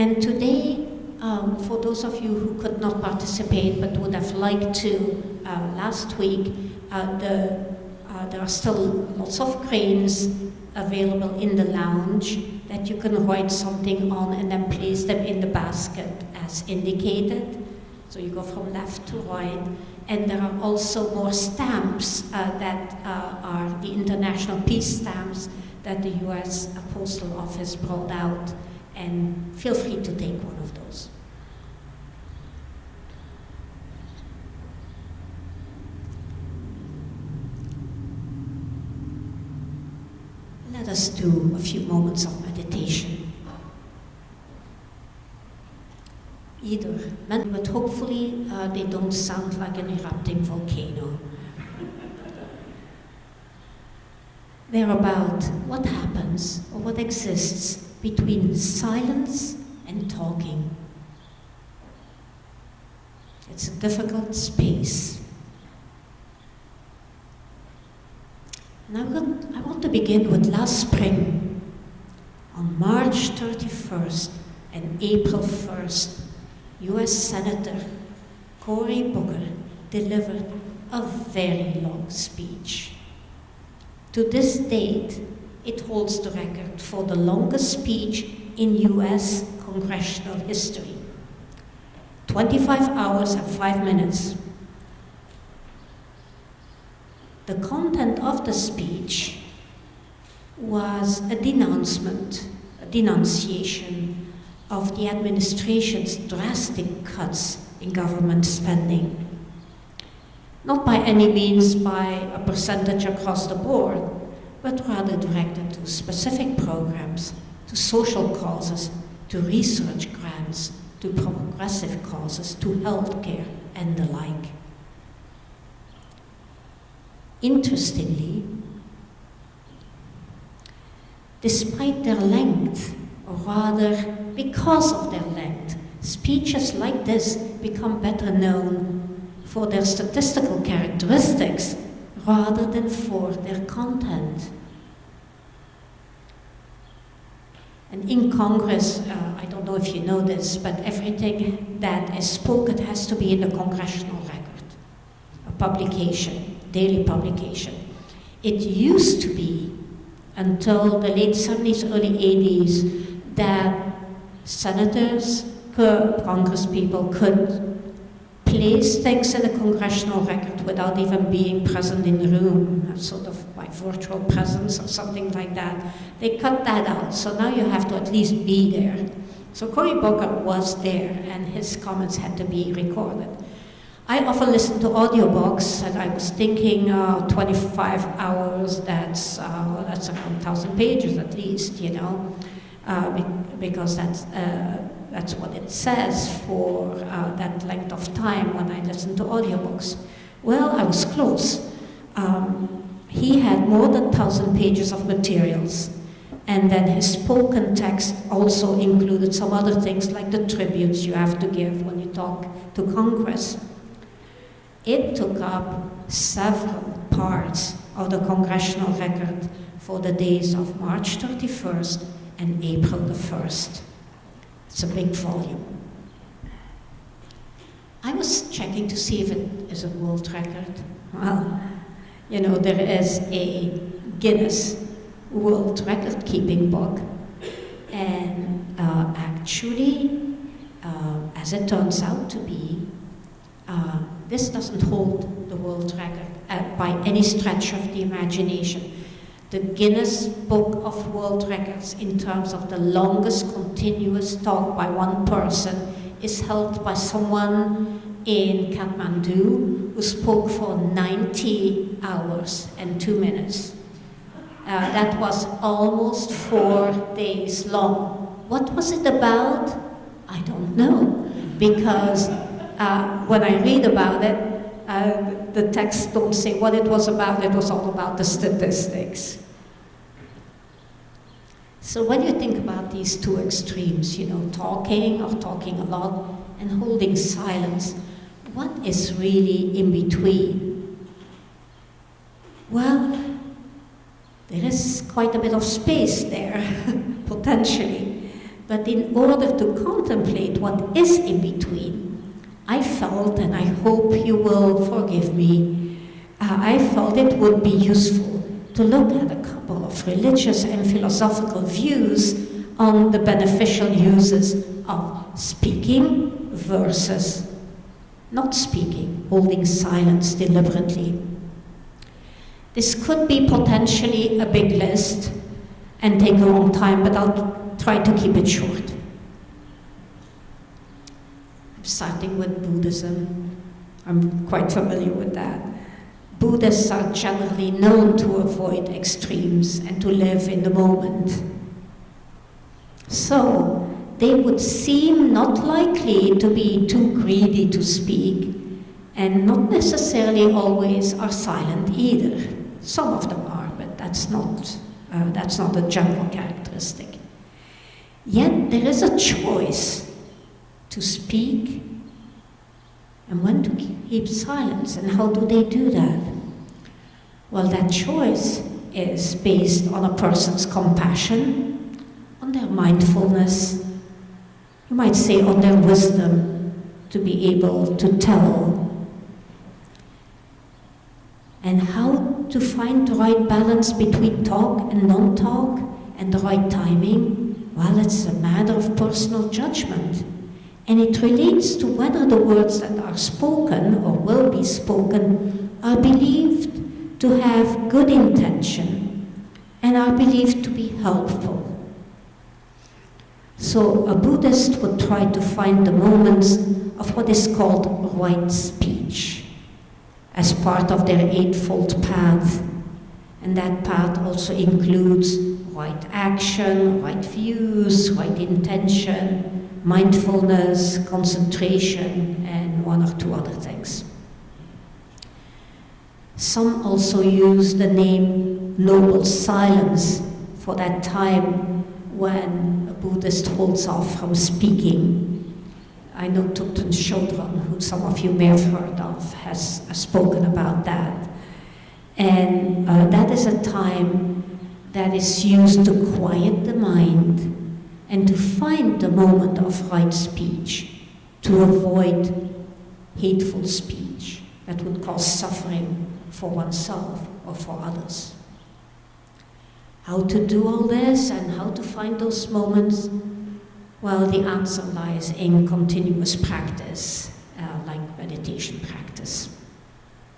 And today, for those of you who could not participate but would have liked to last week, there are still lots of cranes available in the lounge that you can write something on and then place them in the basket as indicated. So you go from left to right. And there are also more stamps that are the international peace stamps that the US Postal Office brought out. And feel free to take one of those. Let us do a few moments of meditation. But hopefully they don't sound like an erupting volcano. They're about what happens or what exists between silence and talking. It's a difficult space. And I want to begin with last spring. On March 31st and April 1st, US Senator Cory Booker delivered a very long speech. To this date, it holds the record for the longest speech in US congressional history. 25 hours and 5 minutes. The content of the speech was a denunciation of the administration's drastic cuts in government spending. Not by any means by a percentage across the board, but rather directed to specific programs, to social causes, to research grants, to progressive causes, to healthcare, and the like. Interestingly, despite their length, or rather because of their length, speeches like this become better known for their statistical characteristics rather than for their content. And in Congress, I don't know if you know this, but everything that is spoken has to be in the congressional record, a publication, daily publication. It used to be, until the late 70s, early 80s, that senators, congresspeople could place things in the congressional record without even being present in the room, sort of by virtual presence or something like that. They cut that out, so now you have to at least be there. So Cory Booker was there, and his comments had to be recorded. I often listen to audiobooks, and I was thinking 25 hours, that's around 1,000 pages at least, you know, because that's what it says for that length of time when I listen to audiobooks. Well, I was close. He had more than 1,000 pages of materials, and then his spoken text also included some other things like the tributes you have to give when you talk to Congress. It took up several parts of the congressional record for the days of March 31st and April the 1st. It's a big volume. I was checking to see if it is a world record. Well, you know, there is a Guinness World Record keeping book, and actually, as it turns out to be, this doesn't hold the world record by any stretch of the imagination. The Guinness Book of World Records, in terms of the longest continuous talk by one person, is held by someone in Kathmandu who spoke for 90 hours and 2 minutes. That was almost 4 days long. What was it about? I don't know, because when I read about it, the text don't say what it was about. It was all about the statistics. So when you think about these two extremes, you know, talking or talking a lot and holding silence, what is really in between? Well, there is quite a bit of space there, potentially. But in order to contemplate what is in between, I felt, and I hope you will forgive me, I felt it would be useful to look at a couple of religious and philosophical views on the beneficial uses of speaking versus not speaking, holding silence deliberately. This could be potentially a big list and take a long time, but I'll try to keep it short. I'm starting with Buddhism. I'm quite familiar with that. Buddhists are generally known to avoid extremes and to live in the moment. So, they would seem not likely to be too greedy to speak, and not necessarily always are silent either. Some of them are, but that's not a general characteristic. Yet there is a choice to speak and when to keep silence, and how do they do that? Well, that choice is based on a person's compassion, on their mindfulness, you might say on their wisdom to be able to tell, and how to find the right balance between talk and non-talk and the right timing. Well, it's a matter of personal judgment, and it relates to whether the words that are spoken or will be spoken are believed to have good intention and are believed to be helpful. So a Buddhist would try to find the moments of what is called right speech as part of their eightfold path. And that path also includes right action, right views, right intention, mindfulness, concentration, and one or two other things. Some also use the name noble silence for that time when a Buddhist holds off from speaking. I know Thupten Shodron, who some of you may have heard of, has spoken about that. And that is a time that is used to quiet the mind and to find the moment of right speech, to avoid hateful speech that would cause suffering for oneself or for others. How to do all this and how to find those moments? Well, the answer lies in continuous practice, like meditation practice.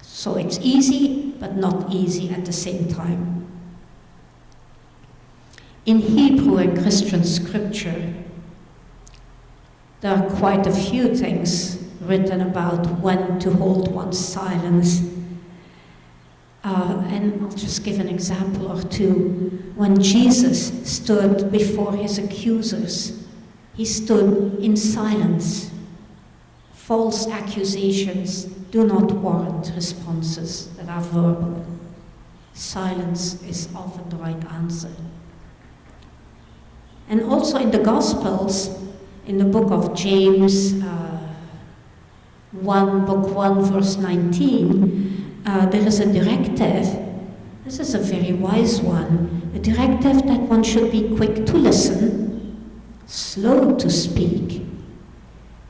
So it's easy, but not easy at the same time. In Hebrew and Christian scripture, there are quite a few things written about when to hold one's silence. And I'll just give an example or two. When Jesus stood before his accusers, he stood in silence. False accusations do not warrant responses that are verbal. Silence is often the right answer. And also in the Gospels, in the book of James, book 1, verse 19, there is a directive. This is a very wise one. A directive that one should be quick to listen, slow to speak,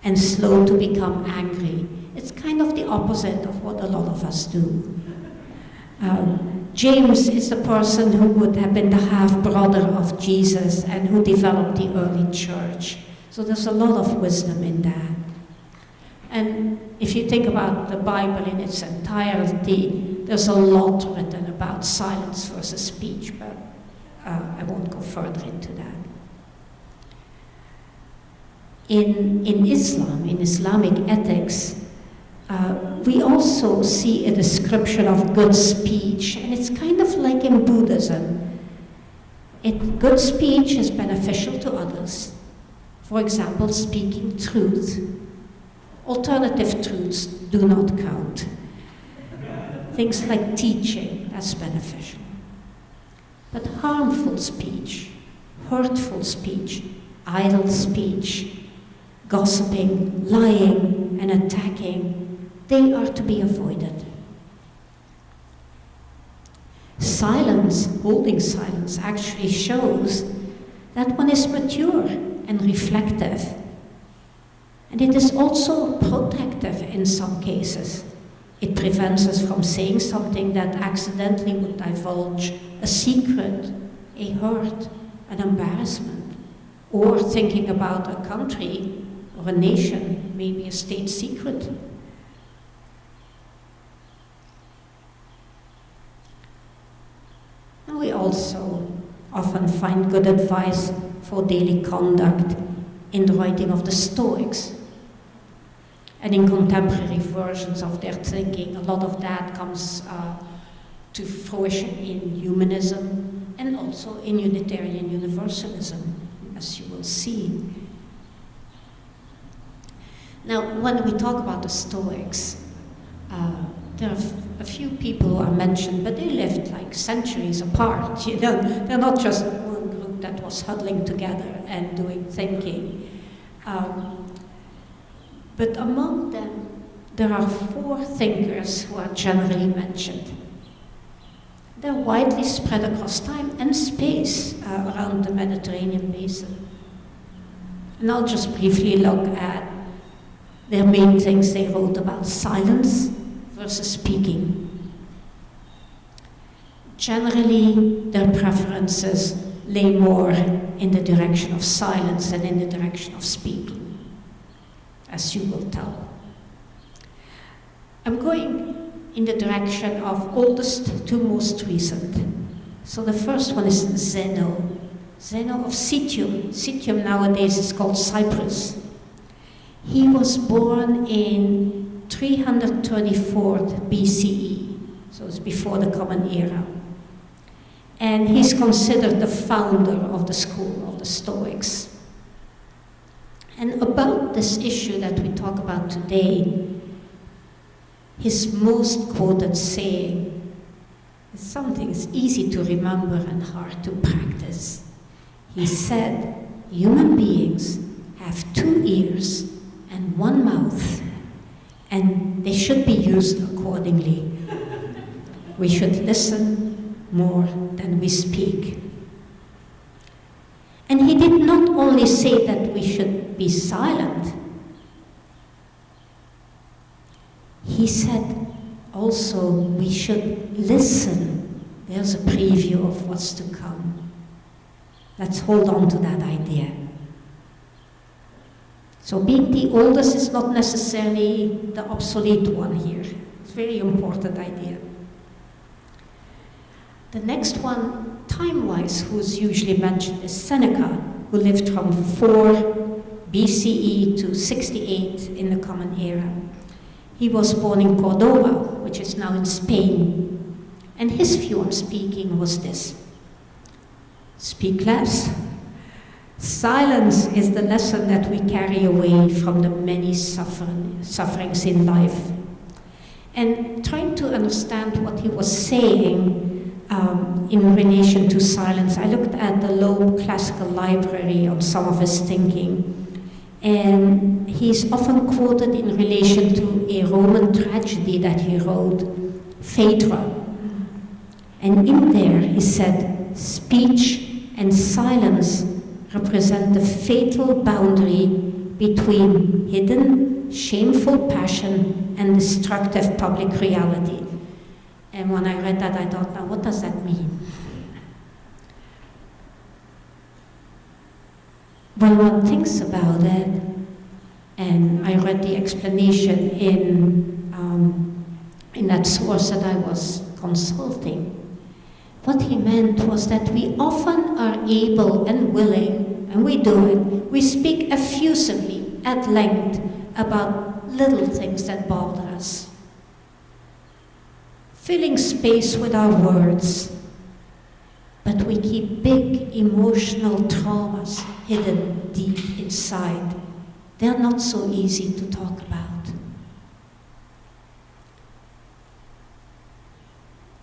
and slow to become angry. It's kind of the opposite of what a lot of us do. James is the person who would have been the half-brother of Jesus and who developed the early church. So there's a lot of wisdom in that. And if you think about the Bible in its entirety, there's a lot written about silence versus speech, but I won't go further into that. In Islam, in Islamic ethics, we also see a description of good speech, and it's kind of like in Buddhism. Good speech is beneficial to others. For example, speaking truth. Alternative truths do not count. Things like teaching, that's beneficial. But harmful speech, hurtful speech, idle speech, gossiping, lying, and attacking, they are to be avoided. Silence, holding silence, actually shows that one is mature and reflective. And it is also protective in some cases. It prevents us from saying something that accidentally would divulge a secret, a hurt, an embarrassment, or thinking about a country or a nation, maybe a state secret. And we also often find good advice for daily conduct in the writing of the Stoics. And in contemporary versions of their thinking, a lot of that comes to fruition in humanism and also in Unitarian Universalism, as you will see. Now, when we talk about the Stoics, there are a few people who are mentioned, but they lived like centuries apart. You know, they're not just one group that was huddling together and doing thinking. But among them, there are 4 thinkers who are generally mentioned. They're widely spread across time and space around the Mediterranean basin. And I'll just briefly look at their main things they wrote about: silence versus speaking. Generally, their preferences lay more in the direction of silence than in the direction of speaking, as you will tell. I'm going in the direction of oldest to most recent. So the first one is Zeno. Zeno of Citium. Citium nowadays is called Cyprus. He was born in 324 BCE, so it's before the Common Era. And he's considered the founder of the school of the Stoics. And about this issue that we talk about today, his most quoted saying is something that's easy to remember and hard to practice. He said, "Human beings have 2 ears and 1 mouth, and they should be used accordingly. We should listen more than we speak." And he did not only say that we should be silent, he said also we should listen. There's a preview of what's to come. Let's hold on to that idea. So being the oldest is not necessarily the obsolete one here. It's a very important idea. The next one, time-wise, who's usually mentioned is Seneca, who lived from 4 BCE to 68 in the Common Era. He was born in Cordoba, which is now in Spain. And his view on speaking was this: speak less. Silence is the lesson that we carry away from the many sufferings in life. And trying to understand what he was saying in relation to silence, I looked at the Loeb Classical Library on some of his thinking. And he's often quoted in relation to a Roman tragedy that he wrote, Phaedra. And in there he said, speech and silence represent the fatal boundary between hidden, shameful passion and destructive public reality. And when I read that, I thought, now what does that mean? When one thinks about it, and I read the explanation in that source that I was consulting, what he meant was that we often are able and willing, and we do it, we speak effusively at length about little things that bother us, filling space with our words, but we keep big emotional traumas hidden deep inside. They're not so easy to talk about.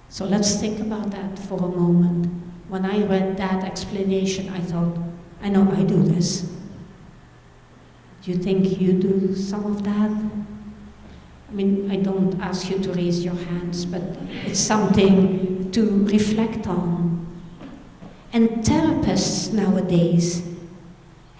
So let's think about that for a moment. When I read that explanation, I thought, I know I do this. Do you think you do some of that? I mean, I don't ask you to raise your hands, but it's something to reflect on. And therapists nowadays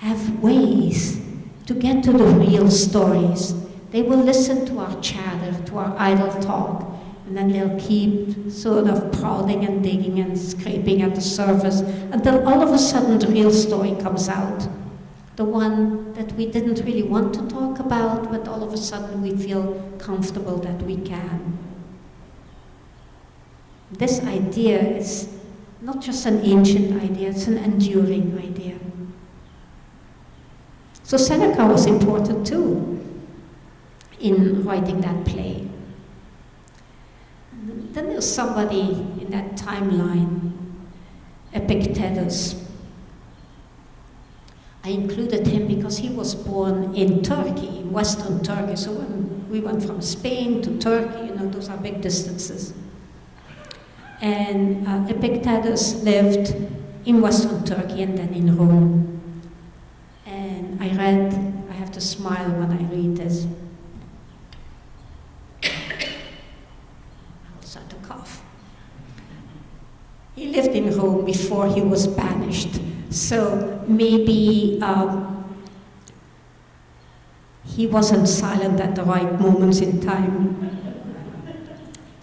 have ways to get to the real stories. They will listen to our chatter, to our idle talk, and then they'll keep sort of prodding and digging and scraping at the surface until all of a sudden the real story comes out. The one that we didn't really want to talk about, but all of a sudden we feel comfortable that we can. This idea is not just an ancient idea, it's an enduring idea. So Seneca was important too in writing that play. And then there's somebody in that timeline, Epictetus. I included him because he was born in Turkey, in Western Turkey. So when we went from Spain to Turkey, those are big distances. And Epictetus lived in Western Turkey and then in Rome. And I have to smile when I read this. I'll start to cough. He lived in Rome before he was banished. So maybe he wasn't silent at the right moments in time.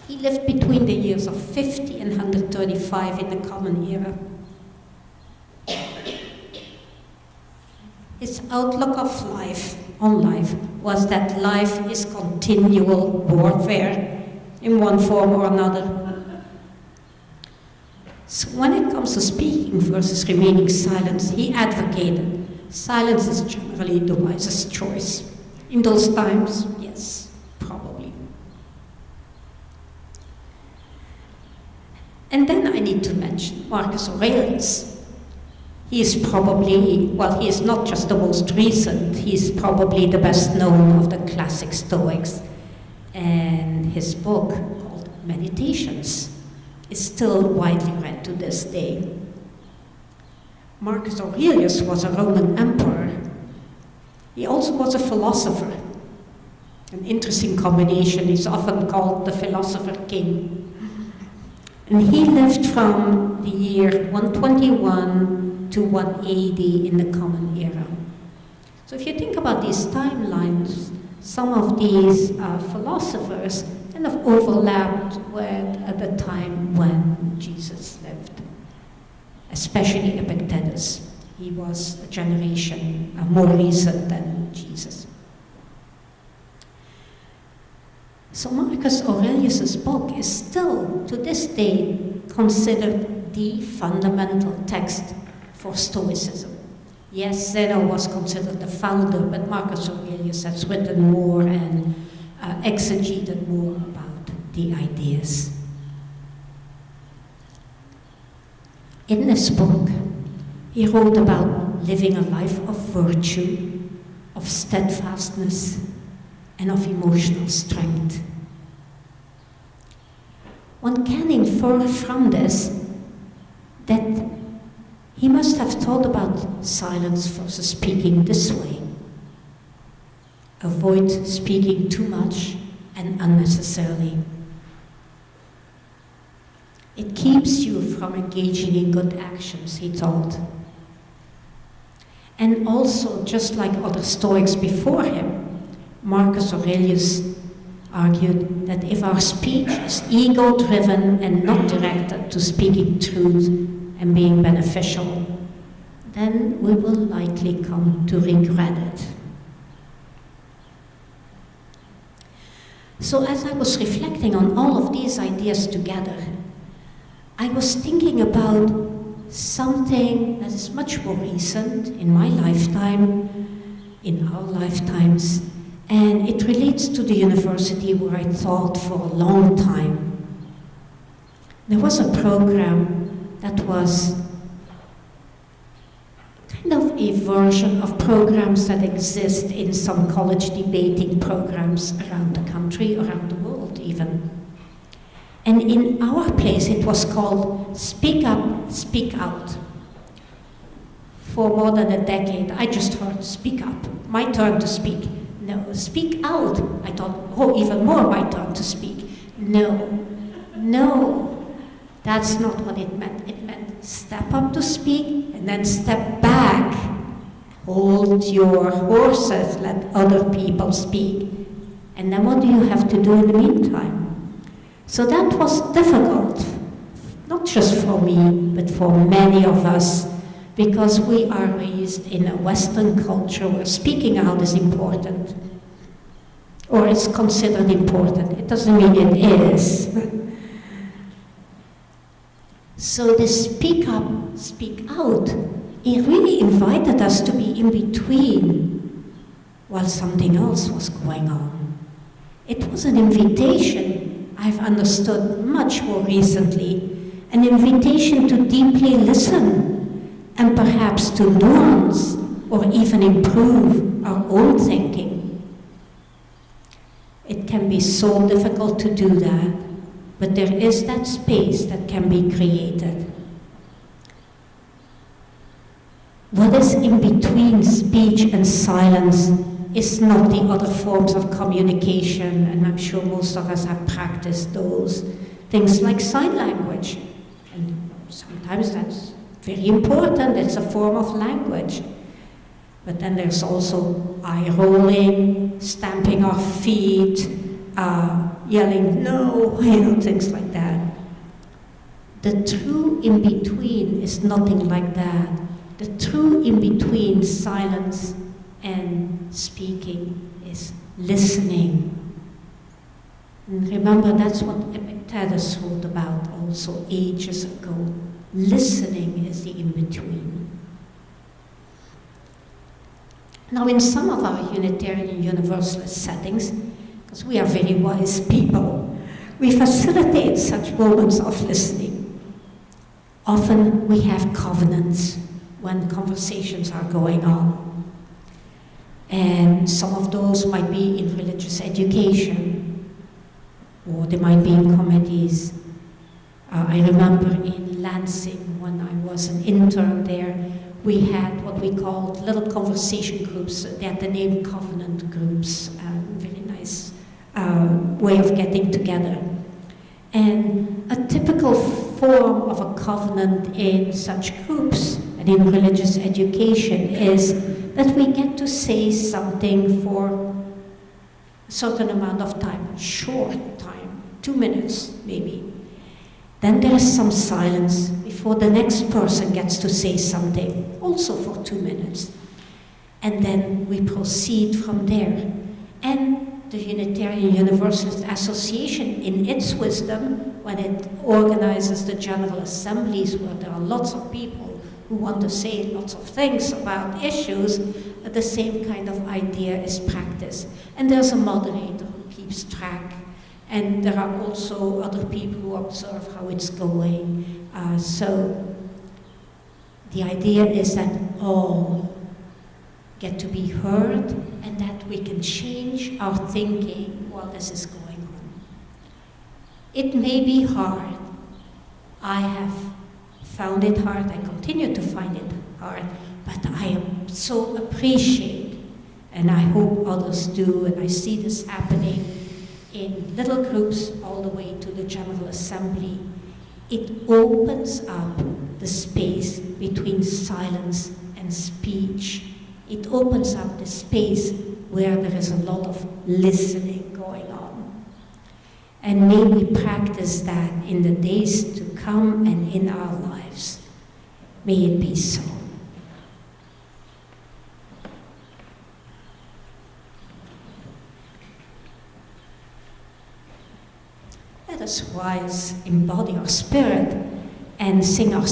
He lived between the years of 50 and 135 in the Common Era. His outlook on life was that life is continual warfare in one form or another. So when it comes to speaking versus remaining silent, he advocated silence is generally the wisest choice. In those times, yes, probably. And then I need to mention Marcus Aurelius. He is he is not just the most recent, he's probably the best known of the classic Stoics. And his book, called Meditations, is still widely read to this day. Marcus Aurelius was a Roman emperor. He also was a philosopher. An interesting combination. He's often called the philosopher king. And he lived from the year 121 to 180 in the Common Era. So if you think about these timelines, some of these philosophers kind of overlapped at the time when Jesus lived, especially Epictetus. He was a generation more recent than Jesus. So Marcus Aurelius' book is still, to this day, considered the fundamental text for Stoicism. Yes, Zeno was considered the founder, but Marcus Aurelius has written more and exegeted more about the ideas. In this book, he wrote about living a life of virtue, of steadfastness, and of emotional strength. One can infer from this that he must have thought about silence versus speaking this way. Avoid speaking too much and unnecessarily. It keeps you from engaging in good actions, he thought. And also, just like other Stoics before him, Marcus Aurelius argued that if our speech is ego-driven and not directed to speaking truth and being beneficial, then we will likely come to regret it. So as I was reflecting on all of these ideas together, I was thinking about something that is much more recent in my lifetime, in our lifetimes, and it relates to the university where I taught for a long time. There was a program that was kind of a version of programs that exist in some college debating programs around the country, around the world even. And in our place it was called Speak Up, Speak Out. For more than a decade, I just heard speak up, my turn to speak. No, speak out. I thought, oh, even more my turn to speak. No, that's not what it meant. It meant step up to speak and then step back Hold your horses, let other people speak. And then what do you have to do in the meantime? So that was difficult, not just for me, but for many of us, because we are raised in a Western culture where speaking out is important, or is considered important. It doesn't mean it is. So the speak up, speak out, it really invited us to be in between while something else was going on. It was an invitation, I've understood much more recently, an invitation to deeply listen and perhaps to nuance or even improve our own thinking. It can be so difficult to do that, but there is that space that can be created. What is in between speech and silence is not the other forms of communication, and I'm sure most of us have practiced those. Things like sign language, and sometimes that's very important, it's a form of language. But then there's also eye rolling, stamping our feet, yelling no, things like that. The true in-between is nothing like that. The true in-between silence and speaking is listening. And remember, that's what Epictetus wrote about also ages ago. Listening is the in-between. Now, in some of our Unitarian Universalist settings, because we are very wise people, we facilitate such moments of listening. Often we have covenants when conversations are going on. And some of those might be in religious education, or they might be in committees. I remember in Lansing, when I was an intern there, we had what we called little conversation groups. They had the name covenant groups, very nice way of getting together. And a typical form of a covenant in such groups and in religious education is that we get to say something for a certain amount of time, short time, 2 minutes maybe. Then there is some silence before the next person gets to say something, also for 2 minutes. And then we proceed from there. And the Unitarian Universalist Association, in its wisdom, when it organizes the General Assemblies where there are lots of people who want to say lots of things about issues, the same kind of idea is practiced. And there's a moderator who keeps track. And there are also other people who observe how it's going. So the idea is that all get to be heard and that we can change our thinking while this is going on. It may be hard. I have found it hard. I continue to find it hard. But I am so appreciate, and I hope others do, and I see this happening in little groups all the way to the General Assembly. It opens up the space between silence and speech. It opens up the space where there is a lot of listening going on. And may we practice that in the days to come and in our lives. May it be so. Let us rise, embody our spirit, and sing our